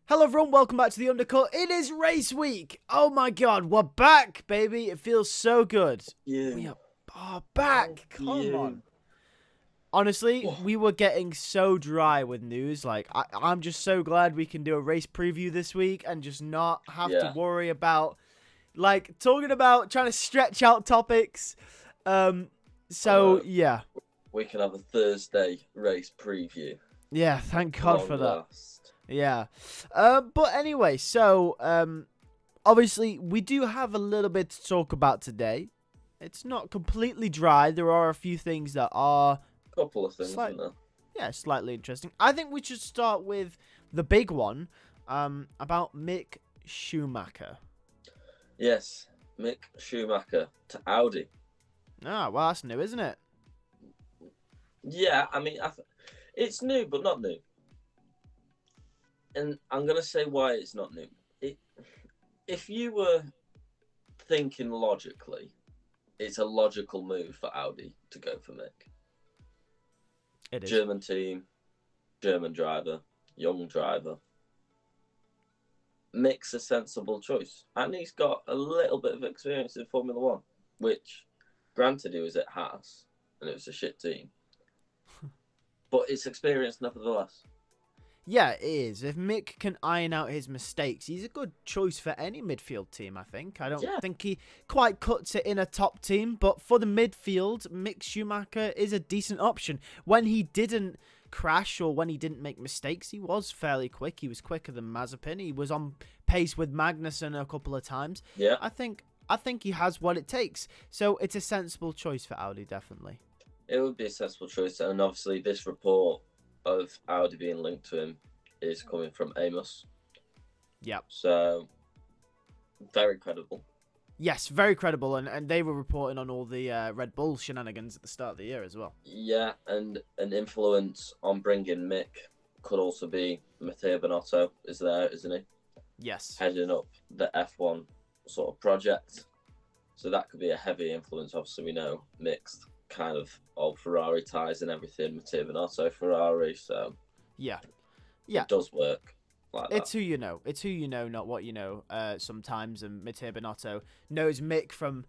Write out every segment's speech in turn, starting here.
Hello everyone, welcome back to the Undercut. It is race week. Oh my god, we're back, baby. It feels so good. We are back. Come on. Honestly, we were getting so dry with news. Like, I'm just so glad we can do a race preview this week and just not have to worry about, like, talking about trying to stretch out topics. Yeah. We can have a Thursday race preview. Yeah, thank God for that. Last. Yeah. But anyway, obviously, we do have a little bit to talk about today. It's not completely dry. There are a few things that are... Couple of things, isn't there? Yeah, slightly interesting. I think we should start with the big one, about Mick Schumacher. Yes, Mick Schumacher to Audi. Ah, well, that's new, isn't it? Yeah, I mean, it's new, but not new. And I'm going to say why it's not new. If you were thinking logically, it's a logical move for Audi to go for Mick. It is. German team, German driver, young driver. Mick's a sensible choice. And he's got a little bit of experience in Formula One, which, granted, he was at Haas, and it was a shit team. But it's experience nevertheless. Yeah, it is. If Mick can iron out his mistakes, he's a good choice for any midfield team, I think. I don't think he quite cuts it in a top team, but for the midfield, Mick Schumacher is a decent option. When he didn't crash or when he didn't make mistakes, he was fairly quick. He was quicker than Mazepin. He was on pace with Magnussen a couple of times. Yeah. I think he has what it takes. So it's a sensible choice for Audi, definitely. It would be a sensible choice, and obviously this report of Audi being linked to him is coming from Amos. Yep. So, very credible. Yes, very credible, and they were reporting on all the Red Bull shenanigans at the start of the year as well. Yeah, and an influence on bringing Mick could also be Matteo Binotto is there, isn't he? Yes. Heading up the F1 sort of project. So that could be a heavy influence. Obviously, we know Mick's kind of old Ferrari ties and everything. Matteo Binotto, Ferrari, so... Yeah. It does work like that. It's who you know. It's who you know, not what you know sometimes. And Matteo Binotto knows Mick from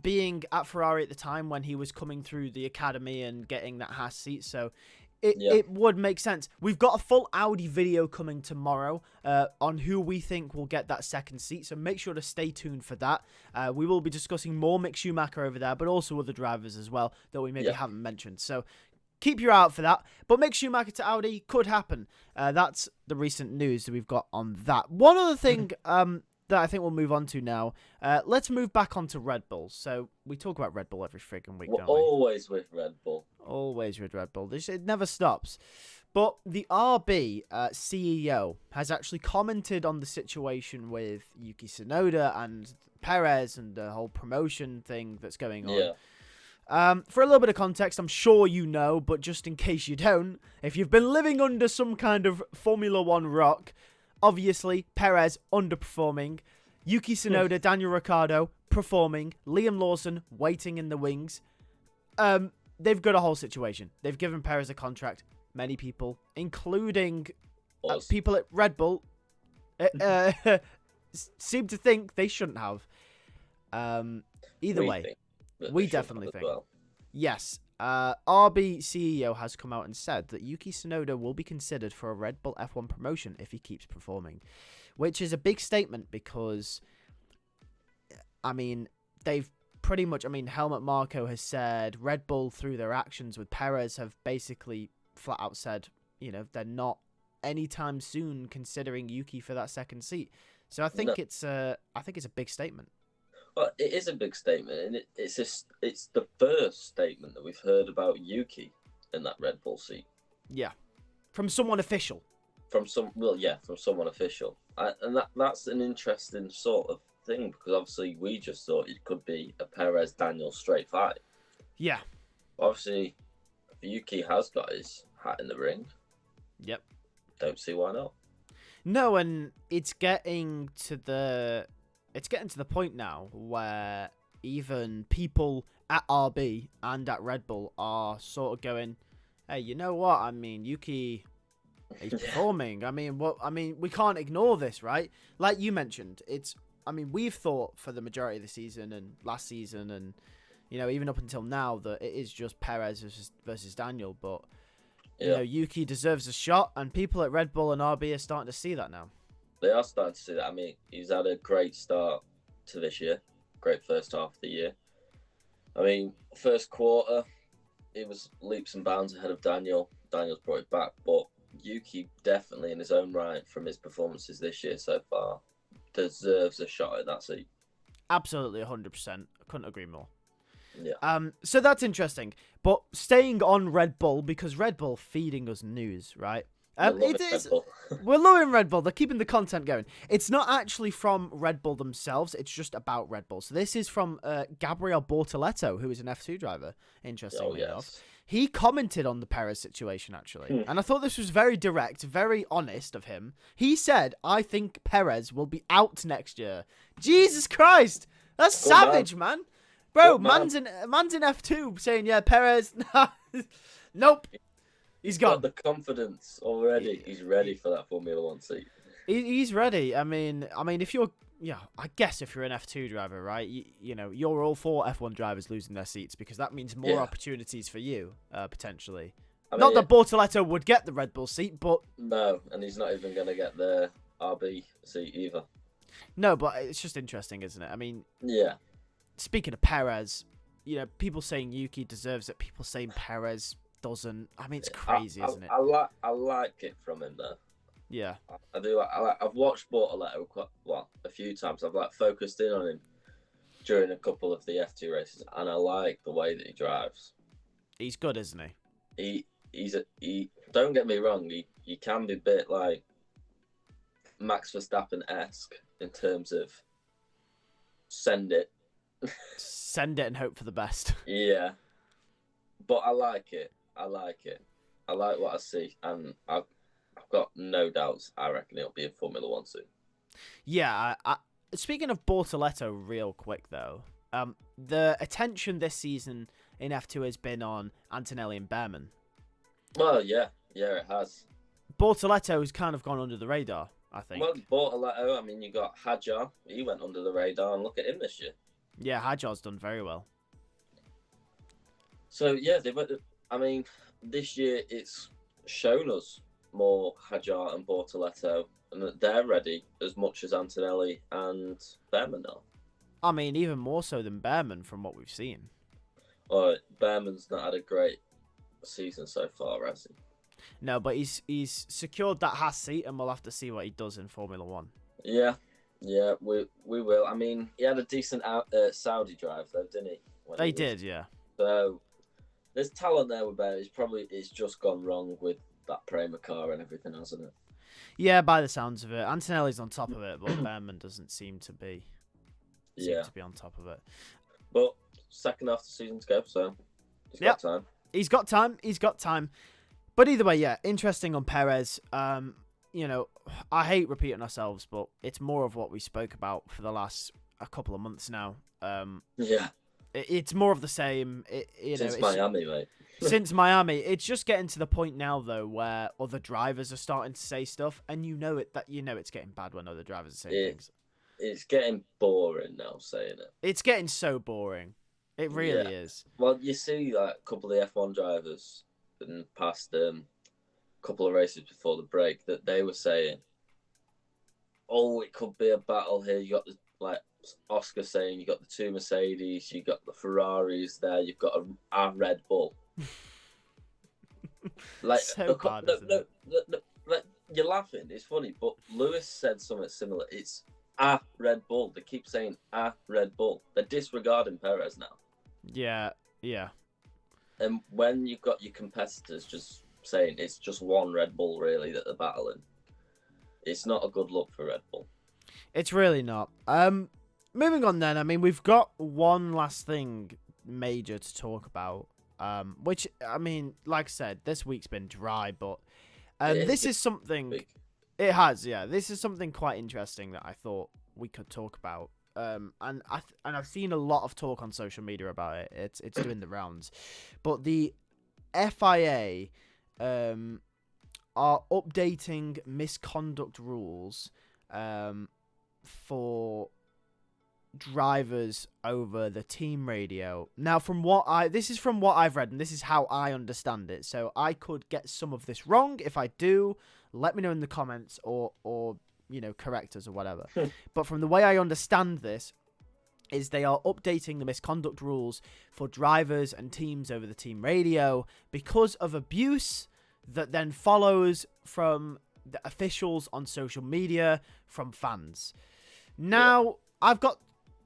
being at Ferrari at the time when he was coming through the academy and getting that Haas seat. So it would make sense. We've got a full Audi video coming tomorrow on who we think will get that second seat. So make sure to stay tuned for that. We will be discussing more Mick Schumacher over there, but also other drivers as well that we maybe haven't mentioned. So keep your eye out for that. But Mick Schumacher to Audi could happen. That's the recent news that we've got on that. One other thing that I think we'll move on to now. Let's move back onto Red Bull. So we talk about Red Bull every friggin' week, don't we? Always with Red Bull. Always with Red Bull. It never stops. But the RB CEO has actually commented on the situation with Yuki Tsunoda and Perez and the whole promotion thing that's going on. Yeah. For a little bit of context, I'm sure you know, but just in case you don't, if you've been living under some kind of Formula One rock, obviously Perez underperforming, Yuki Tsunoda, Daniel Ricciardo performing, Liam Lawson waiting in the wings. They've got a whole situation. They've given Perez a contract. Many people, including people at Red Bull, seem to think they shouldn't have. Either way. We definitely think. Well. Yes. RB CEO has come out and said that Yuki Tsunoda will be considered for a Red Bull F1 promotion if he keeps performing, which is a big statement because, I mean, they've pretty much, Helmut Marko has said Red Bull through their actions with Perez have basically flat out said, they're not anytime soon considering Yuki for that second seat. So I think it's a big statement. Well, it is a big statement, and it's the first statement that we've heard about Yuki in that Red Bull seat. Yeah, from someone official. From someone official, and that's an interesting sort of thing because obviously we just thought it could be a Perez Daniel straight fight. Yeah. Obviously, Yuki has got his hat in the ring. Yep. Don't see why not. No, and it's getting to the point now where even people at RB and at Red Bull are sort of going, hey, you know what? Yuki He's performing. I mean, we can't ignore this, right? Like you mentioned, we've thought for the majority of the season and last season and, even up until now that it is just Perez versus Daniel. But, Yuki deserves a shot, and people at Red Bull and RB are starting to see that now. They are starting to see that. I mean, he's had a great start to this year. Great first half of the year. I mean, first quarter, it was leaps and bounds ahead of Daniel. Daniel's brought it back, but Yuki definitely in his own right from his performances this year so far deserves a shot at that seat. Absolutely, 100%. I couldn't agree more. Yeah. So that's interesting. But staying on Red Bull, because Red Bull feeding us news, right? It is. We're loving Red Bull. They're keeping the content going. It's not actually from Red Bull themselves. It's just about Red Bull. So this is from Gabriel Bortoleto, who is an F2 driver, interestingly enough. He commented on the Perez situation, actually. And I thought this was very direct, very honest of him. He said, I think Perez will be out next year. Jesus Christ. That's savage, man. Bro, man's in F2 saying, yeah, Perez. Nope. He's got the confidence already. He's ready for that Formula One seat. He's ready. I mean, if you're, I guess if you're an F2 driver, right? You're all for F1 drivers losing their seats because that means more opportunities for you, potentially. Not that Bortoleto would get the Red Bull seat, but no, and he's not even going to get the RB seat either. No, but it's just interesting, isn't it? I mean, yeah. Speaking of Perez, people saying Yuki deserves it. People saying Perez doesn't. I mean, it's crazy, isn't it? I like it from him though. Yeah, I do. I've watched Bortoleto a few times. I've focused in on him during a couple of the F2 races, and I like the way that he drives. He's good, isn't he? He. Don't get me wrong. He can be a bit like Max Verstappen-esque in terms of send it and hope for the best. Yeah, but I like it. I like what I see, and I've got no doubts. I reckon it'll be a Formula One soon. Yeah. Speaking of Bortoleto, real quick though, the attention this season in F2 has been on Antonelli and Behrman. Well, yeah, it has. Bortoleto has kind of gone under the radar, I think. Well, Bortoleto. I mean, you got Hadjar. He went under the radar, and look at him this year. Yeah, Hadjar's done very well. So yeah, this year it's shown us more Hadjar and Bortoleto, and that they're ready as much as Antonelli and Behrman are. I mean, even more so than Behrman from what we've seen. Well, Behrman's not had a great season so far, has he? No, but he's secured that Haas seat, and we'll have to see what he does in Formula One. Yeah, we will. I mean, he had a decent Saudi drive though, didn't he? They did, yeah. So there's talent there with Behrman. It's just gone wrong with that Prema car and everything, hasn't it? Yeah, by the sounds of it, Antonelli's on top of it, but Behrman doesn't seem to be. To be on top of it. But second half of the season to go, so he's got time. He's got time. But either way, yeah, interesting on Perez. I hate repeating ourselves, but it's more of what we spoke about for the last a couple of months now. It's more of the same. Since Miami, mate. Since Miami, it's just getting to the point now though where other drivers are starting to say stuff, and it's getting bad when other drivers are saying things. It's getting boring now saying it. It's getting so boring. It really is. Well, you see like a couple of the F1 drivers in the past couple of races before the break that they were saying, it could be a battle here. You got Oscar saying you got the two Mercedes, you got the Ferraris there, you've got a Red Bull. So bad, isn't it? You're laughing. It's funny, but Lewis said something similar. It's a Red Bull. They keep saying a Red Bull. They're disregarding Perez now. Yeah. And when you've got your competitors just saying it's just one Red Bull really that they're battling, it's not a good look for Red Bull. It's really not. Moving on then. I mean, we've got one last thing major to talk about. Which, I mean, like I said, this week's been dry, but this is something... Big. It has, yeah. This is something quite interesting that I thought we could talk about. And I've seen a lot of talk on social media about it. It's doing the rounds. But the FIA are updating misconduct rules for drivers over the team radio. Now, this is from what I've read, and this is how I understand it. So I could get some of this wrong. If I do, let me know in the comments or correct us or whatever. But from the way I understand this, is they are updating the misconduct rules for drivers and teams over the team radio because of abuse that then follows from the officials on social media, from fans. Now, I've got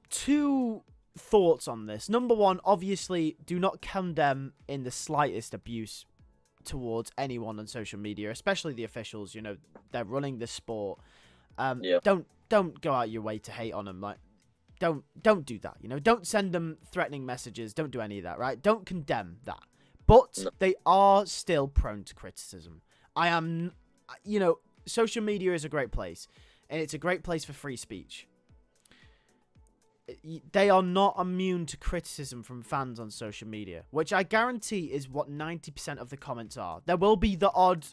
2 thoughts on this. Number one, obviously, do not condemn in the slightest abuse towards anyone on social media, especially the officials. They're running the sport. Don't go out your way to hate on them. Like, don't do that. Don't send them threatening messages. Don't do any of that. Right? Don't condemn that. But they are still prone to criticism. Social media is a great place, and it's a great place for free speech. They are not immune to criticism from fans on social media, which I guarantee is what 90% of the comments are. There will be the odd,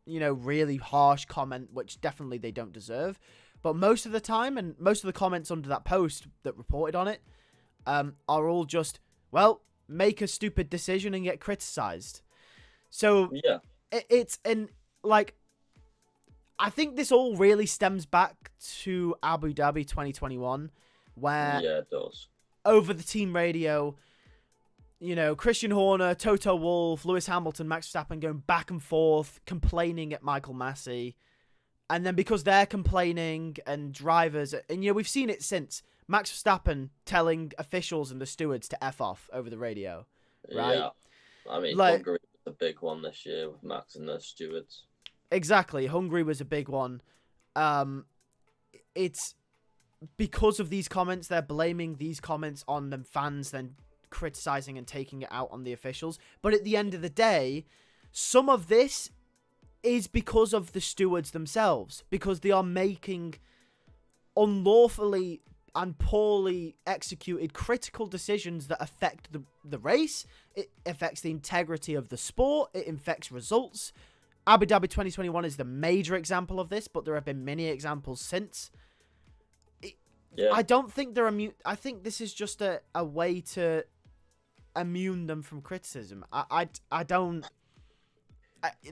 really harsh comment, which definitely they don't deserve. But most of the time, and most of the comments under that post that reported on it, are all just, well, make a stupid decision and get criticized. So I think this all really stems back to Abu Dhabi 2021, where it does. Over the team radio, Christian Horner, Toto Wolff, Lewis Hamilton, Max Verstappen going back and forth, complaining at Michael Massey. And then because they're complaining and drivers, and we've seen it since, Max Verstappen telling officials and the stewards to F off over the radio, right? Yeah. Hungary was a big one this year with Max and the stewards. Exactly. Hungary was a big one. It's because of these comments, they're blaming these comments on the fans, then criticizing and taking it out on the officials. But at the end of the day, some of this is because of the stewards themselves, because they are making unlawfully and poorly executed critical decisions that affect the race. It affects the integrity of the sport. It affects results. Abu Dhabi 2021 is the major example of this, but there have been many examples since. I don't think they're immune. I think this is just a way to immune them from criticism. I don't.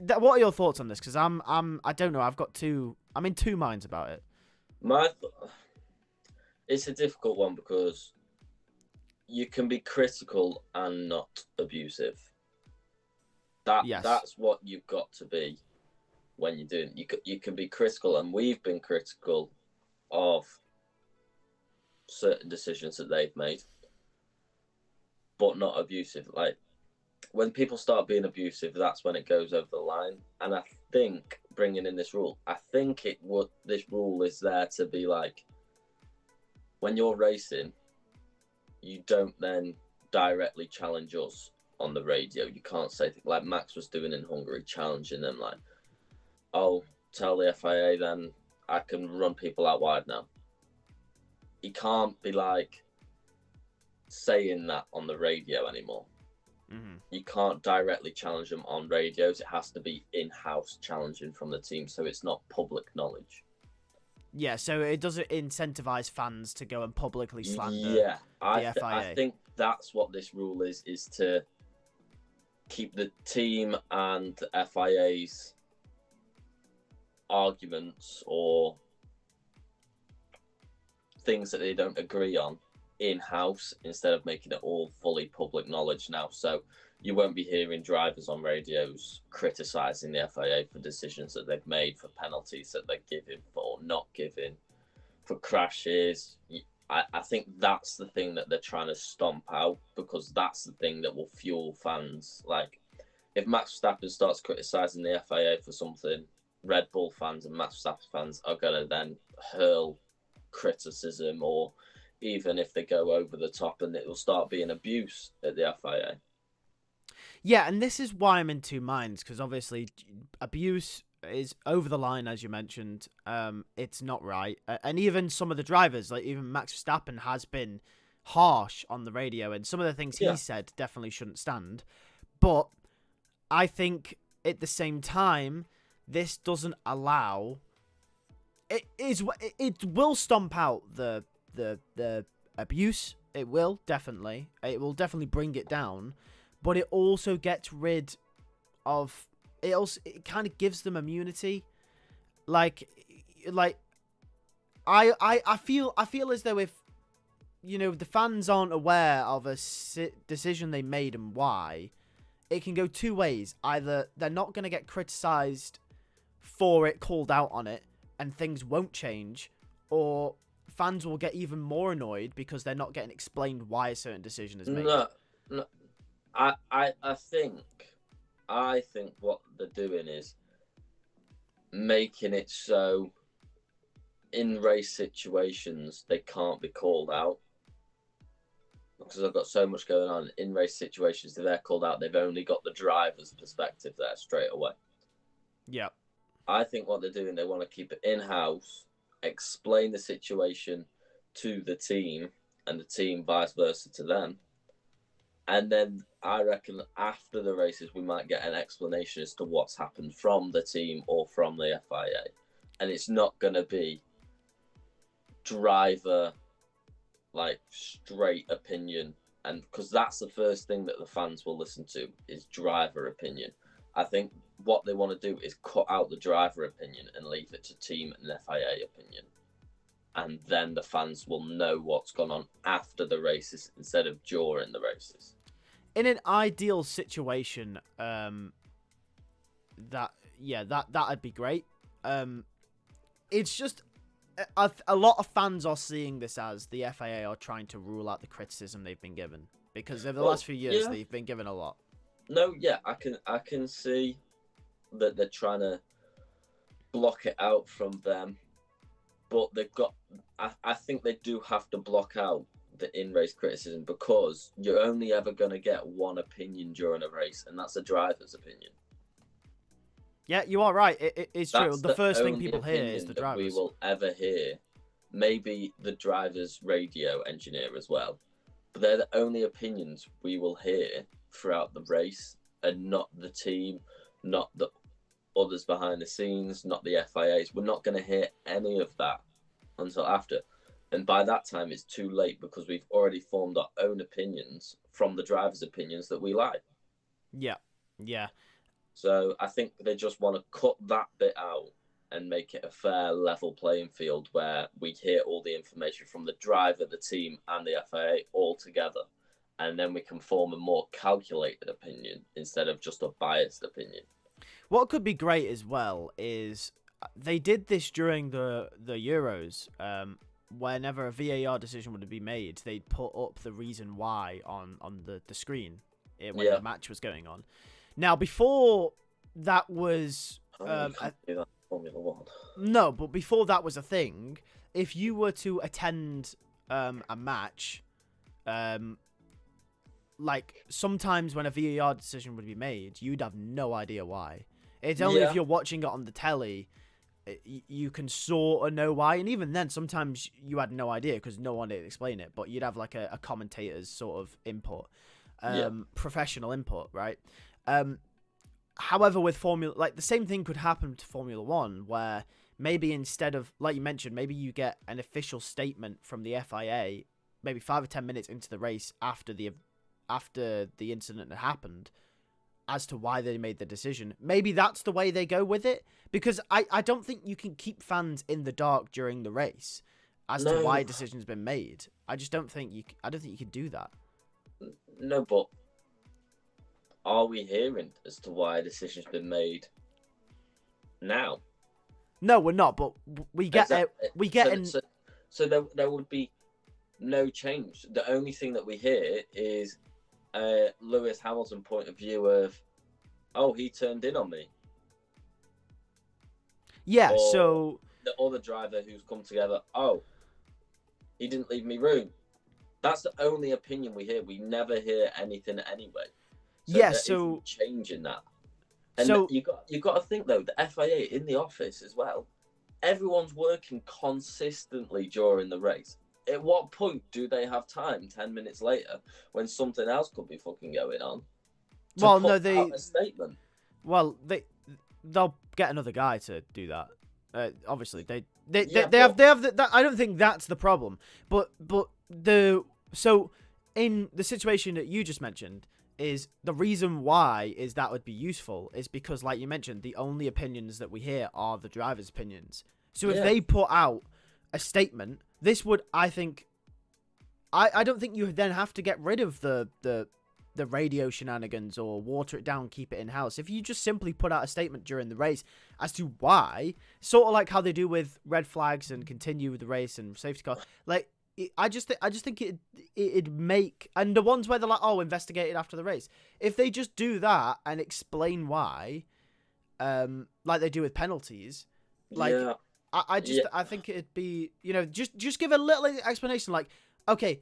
What are your thoughts on this? Because I don't know. I'm in two minds about it. It's a difficult one because you can be critical and not abusive. That's what you've got to be when you're doing. You can be critical, and we've been critical of certain decisions that they've made, but not abusive. Like, when people start being abusive, that's when it goes over the line. And I think bringing in this rule, this rule is there to be like, when you're racing, you don't then directly challenge us on the radio. You can't say things like Max was doing in Hungary, challenging them like, "Oh, tell the FIA then I can run people out wide now." You can't be like saying that on the radio anymore. Mm-hmm. You can't directly challenge them on radios. It has to be in-house challenging from the team, so it's not public knowledge. Yeah, so it doesn't incentivize fans to go and publicly slander the FIA. I think that's what this rule is to keep the team and the FIA's arguments or things that they don't agree on in-house instead of making it all fully public knowledge now. So you won't be hearing drivers on radios criticising the FIA for decisions that they've made, for penalties that they're giving, for not giving, for crashes. I think that's the thing that they're trying to stomp out, because that's the thing that will fuel fans. Like, if Max Verstappen starts criticising the FIA for something, Red Bull fans and Max Verstappen fans are going to then hurl criticism, or even if they go over the top, and it will start being abuse at the FIA. Yeah, and this is why I'm in two minds, because obviously abuse is over the line, as you mentioned. It's not right. And even some of the drivers, like even Max Verstappen, has been harsh on the radio, and some of the things he said definitely shouldn't stand. But I think at the same time, this doesn't allow. It will stomp out the abuse. It will definitely. It will definitely bring it down, but it also gets rid of. It kind of gives them immunity. Like I feel as though if the fans aren't aware of a decision they made and why, it can go two ways. Either they're not going to get criticized for it, called out on it, and things won't change, or fans will get even more annoyed because they're not getting explained why a certain decision is made. No. I think what they're doing is making it so in race situations they can't be called out, because I've got so much going on in race situations. If they're called out, they've only got the driver's perspective there straight away. Yeah. I think what they're doing, they want to keep it in-house, explain the situation to the team, and the team vice versa to them. And then I reckon after the races, we might get an explanation as to what's happened from the team or from the FIA. And it's not going to be driver, straight opinion. And because that's the first thing that the fans will listen to is driver opinion. I think what they want to do is cut out the driver opinion and leave it to team and FIA opinion. And then the fans will know what's gone on after the races instead of during the races. In an ideal situation, that'd be great. It's just a lot of fans are seeing this as the FIA are trying to rule out the criticism they've been given, because over the last few years they've been given a lot. No, yeah, I can see that they're trying to block it out from them, but they've got. I think they do have to block out the in-race criticism, because you're only ever going to get one opinion during a race, and that's a driver's opinion. Yeah, you are right. It's true. The first thing people hear is the drivers. We will ever hear, maybe the driver's radio engineer as well, but they're the only opinions we will hear throughout the race, and not the team, not the others behind the scenes, not the FIAs. We're not going to hear any of that until after. And by that time, it's too late, because we've already formed our own opinions from the drivers' opinions that we like. Yeah, yeah. So I think they just want to cut that bit out and make it a fair, level playing field where we hear all the information from the driver, the team, and the FIA all together. And then we can form a more calculated opinion instead of just a biased opinion. What could be great as well is they did this during the Euros. Whenever a VAR decision would be made, they'd put up the reason why on the screen when the match was going on. Now, before that was... you can't do that in Formula 1. No, but before that was a thing, if you were to attend a match, sometimes when a VAR decision would be made, you'd have no idea why. It's only if you're watching it on the telly, you can sort of know why. And even then, sometimes you had no idea because no one did explain it, but you'd have like a commentator's sort of input, professional input, right? However, with Formula, the same thing could happen to Formula 1, where maybe instead of, like you mentioned, maybe you get an official statement from the FIA, maybe 5 or 10 minutes into the race after the incident had happened, as to why they made the decision. Maybe that's the way they go with it, because I don't think you can keep fans in the dark during the race as to why a decision's been made. I don't think you can do that. No, but are we hearing as to why a decision's been made now? No, we're not. But we get So there would be no change. The only thing that we hear is Lewis Hamilton's point of view of, oh, he turned in on me. Yeah. Or so the other driver who's come together, oh, he didn't leave me room. That's the only opinion we hear. We never hear anything anyway. So changing that. And you got to think though, the FIA in the office as well, everyone's working consistently during the race. At what point do they have time 10 minutes later when something else could be fucking going on? Put out a statement. Well, they'll get another guy to do that. Obviously, they have that. I don't think that's the problem. But so in the situation that you just mentioned, is the reason why is that would be useful is because, like you mentioned, the only opinions that we hear are the drivers' opinions. So if they put out a statement, this would, I think, I don't think you then have to get rid of the radio shenanigans or water it down, keep it in-house. If you just simply put out a statement during the race as to why, sort of like how they do with red flags and continue with the race and safety car, like, I just think it'd make, and the ones where they're like, oh, investigate it after the race. If they just do that and explain why, like they do with penalties, like I think it'd be, just give a little explanation, like, okay,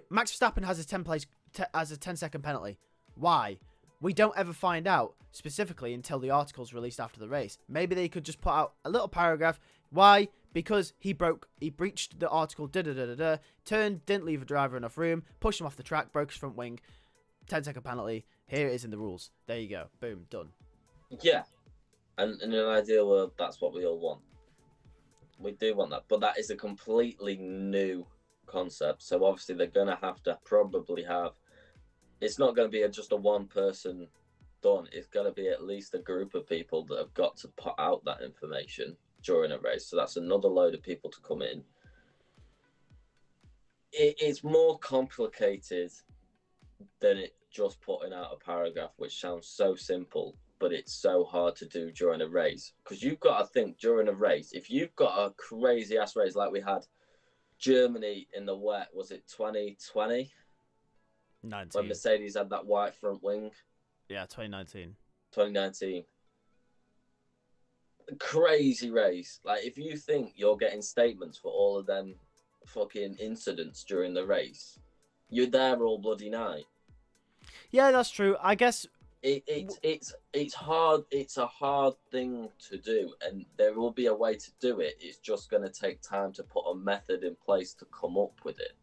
Max Verstappen has a 10-second penalty. Why? We don't ever find out specifically until the article's released after the race. Maybe they could just put out a little paragraph. Why? Because he breached the article, turned, didn't leave a driver enough room, pushed him off the track, broke his front wing, 10-second penalty. Here it is in the rules. There you go. Boom, done. Yeah. And in an ideal world, that's what we all want. We do want that. But that is a completely new concept. So obviously they're going to have to probably have... It's not going to be just a one person done. It's going to be at least a group of people that have got to put out that information during a race. So that's another load of people to come in. It's more complicated than it just putting out a paragraph, which sounds so simple, but it's so hard to do during a race. Because you've got to think during a race, if you've got a crazy ass race like we had Germany in the wet, was it 2020? 19. When Mercedes had that white front wing? Yeah, 2019. 2019. Crazy race. Like, if you think you're getting statements for all of them fucking incidents during the race, you're there all bloody night. Yeah, that's true. I guess it's hard. It's a hard thing to do, and there will be a way to do it. It's just going to take time to put a method in place to come up with it.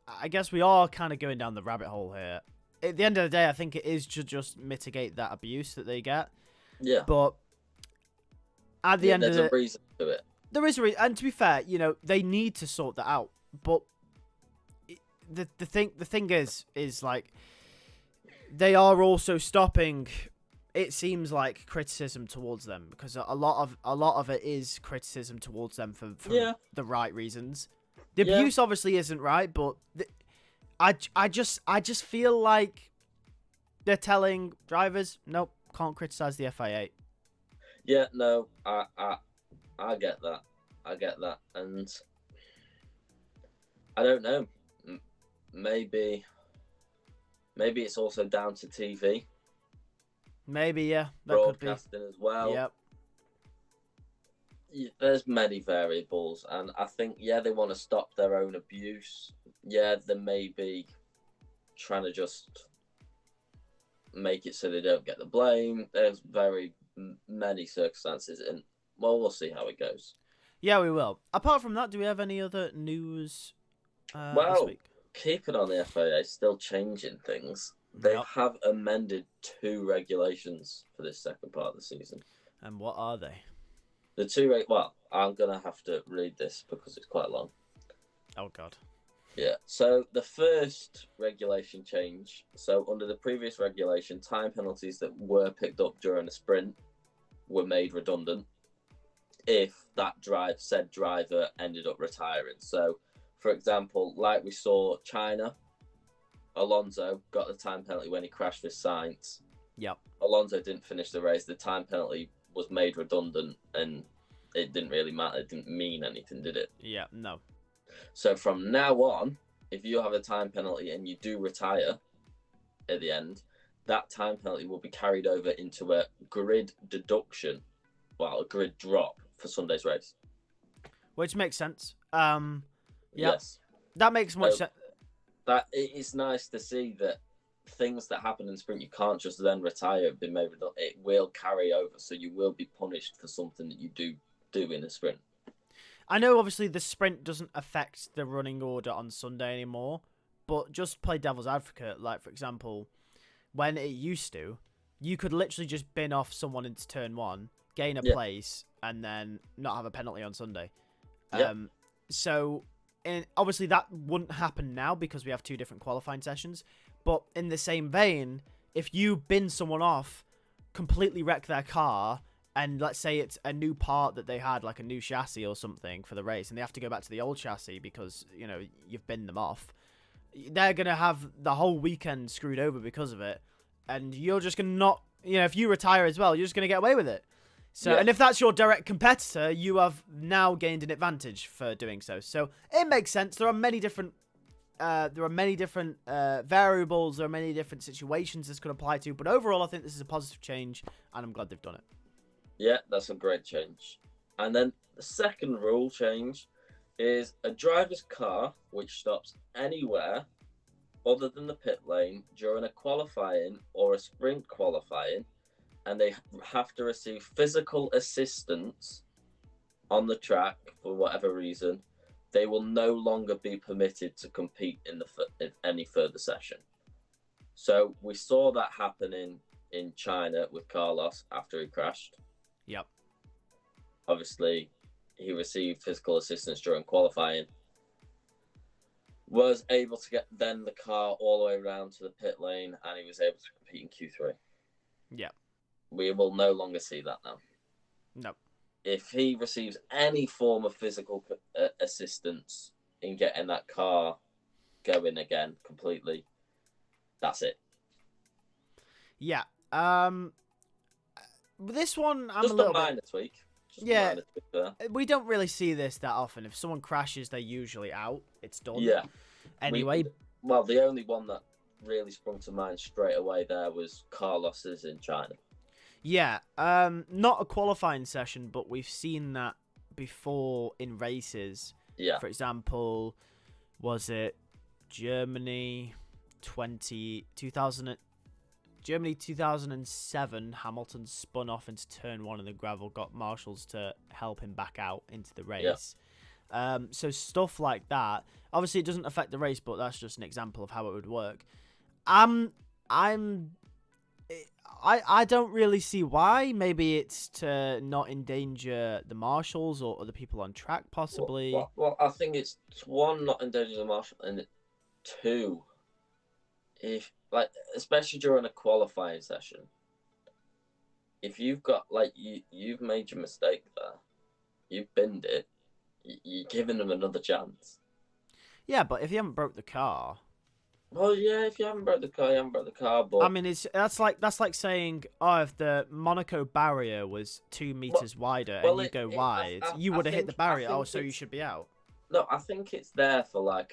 I guess we are kind of going down the rabbit hole here. At the end of the day, I think it is to just mitigate that abuse that they get. Yeah. But at the end of the... There's a reason to it. There is a reason. And to be fair, they need to sort that out. But the thing is like, they are also stopping, it seems like, criticism towards them, because a lot of it is criticism towards them for the right reasons. The abuse obviously isn't right, but I just feel like they're telling drivers, nope, can't criticize the FIA. Yeah, no, I get that. I get that, and I don't know. Maybe it's also down to TV. Maybe, yeah, that broadcasting could be as well. Yep. There's many variables, and I think they want to stop their own abuse. Yeah, they may be trying to just make it so they don't get the blame. There's very many circumstances, and we'll see how it goes. Yeah, we will. Apart from that, do we have any other news this week? Keeping on the FIA, still changing things. They have amended 2 regulations for this second part of the season. And what are they? The 2, I'm going to have to read this because it's quite long. Oh, God. Yeah, so the first regulation change, so under the previous regulation, time penalties that were picked up during a sprint were made redundant if that said driver ended up retiring. So, for example, like we saw China, Alonso got the time penalty when he crashed with Sainz. Yep. Alonso didn't finish the race. The time penalty was made redundant, and it didn't really matter. It didn't mean anything, did it? Yeah, no. So from now on, if you have a time penalty and you do retire at the end, that time penalty will be carried over into a grid deduction, a grid drop for Sunday's race. Which makes sense. Yes. That makes much sense. That it's nice to see that things that happen in sprint, you can't just then retire and be made redundant. It will carry over, so you will be punished for something that you do in a sprint. I know obviously the sprint doesn't affect the running order on Sunday anymore, but just play devil's advocate, like for example, when it used to, You could literally just bin off someone into turn 1, gain a place, and then not have a penalty on Sunday. So, obviously that wouldn't happen now because we have 2 different qualifying sessions. But in the same vein, if you bin someone off, completely wreck their car, and let's say it's a new part that they had, like a new chassis or something for the race, and they have to go back to the old chassis because, you know, you've binned them off, they're going to have the whole weekend screwed over because of it. And you're just going to not, you know, if you retire as well, you're just going to get away with it. So, and if that's your direct competitor, you have now gained an advantage for doing so. So it makes sense. There are many different variables. There are many different situations this could apply to. But overall, I think this is a positive change, and I'm glad they've done it. Yeah, that's a great change. And then the second rule change is a driver's car which stops anywhere other than the pit lane during a qualifying or a sprint qualifying, and they have to receive physical assistance on the track for whatever reason, they will no longer be permitted to compete in any further session. So we saw that happening in China with Carlos after he crashed. Yep. Obviously, he received physical assistance during qualifying, was able to get then the car all the way around to the pit lane, and he was able to compete in Q3. Yeah. We will no longer see that now. No. If he receives any form of physical assistance in getting that car going again completely, that's it. Yeah. This one, I'm just a little minor tweak. Yeah, we don't really see this that often. If someone crashes, they're usually out. It's done. Yeah. Anyway. Well, the only one that really sprung to mind straight away there was Carlos's in China. Yeah. Not a qualifying session, but we've seen that before in races. Yeah. For example, was it Germany 2007, Hamilton spun off into turn 1 in the gravel, got marshals to help him back out into the race. Yeah. So stuff like that. Obviously, it doesn't affect the race, but that's just an example of how it would work. I don't really see why. Maybe it's to not endanger the marshals or other people on track, possibly. Well, I think it's 1, not endanger the marshal, and 2, if especially during a qualifying session, if you've got you've made your mistake there, you've binned it, you're giving them another chance. Yeah, but if you haven't broke the car. Well, yeah, if you haven't broke the car, you haven't broke the car. But I mean, that's like saying, oh, if the Monaco barrier was 2 meters wider and you go wide, you would have hit the barrier. Oh, so you should be out. No, I think it's there for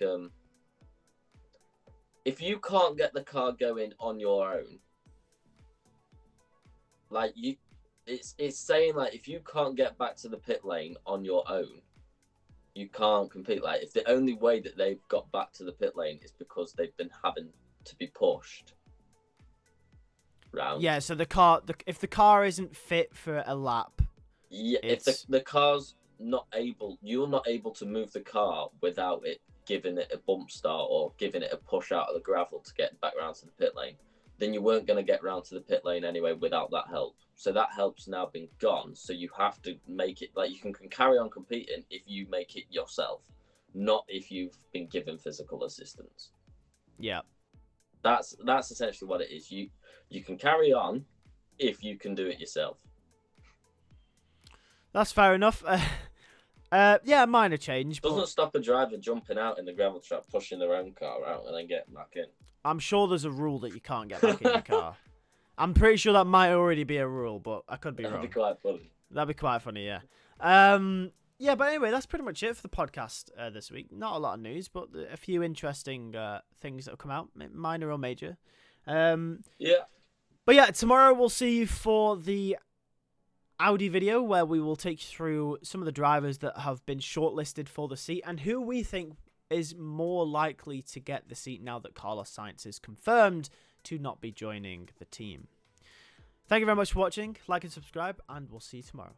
if you can't get the car going on your own, it's saying if you can't get back to the pit lane on your own, you can't compete. If the only way that they've got back to the pit lane is because they've been having to be pushed round. Yeah, so if the car isn't fit for a lap, yeah, if the car's not able, you're not able to move the car without it giving it a bump start or giving it a push out of the gravel to get back round to the pit lane, then you weren't going to get round to the pit lane anyway without that help. So that help's now been gone. So you have to make it you can carry on competing if you make it yourself, not if you've been given physical assistance. Yeah, that's essentially what it is. You can carry on if you can do it yourself. That's fair enough. Yeah, minor change. Doesn't stop a driver jumping out in the gravel trap, pushing their own car out, and then getting back in. I'm sure there's a rule that you can't get back in your car. I'm pretty sure that might already be a rule, but I could be wrong. That'd be quite funny. That'd be quite funny, yeah. Yeah, but anyway, that's pretty much it for the podcast this week. Not a lot of news, but a few interesting things that have come out, minor or major. Yeah. But yeah, tomorrow we'll see you for the Audi video where we will take you through some of the drivers that have been shortlisted for the seat and who we think is more likely to get the seat now that Carlos Sainz is confirmed to not be joining the team. Thank you very much for watching. Like and subscribe, and we'll see you tomorrow.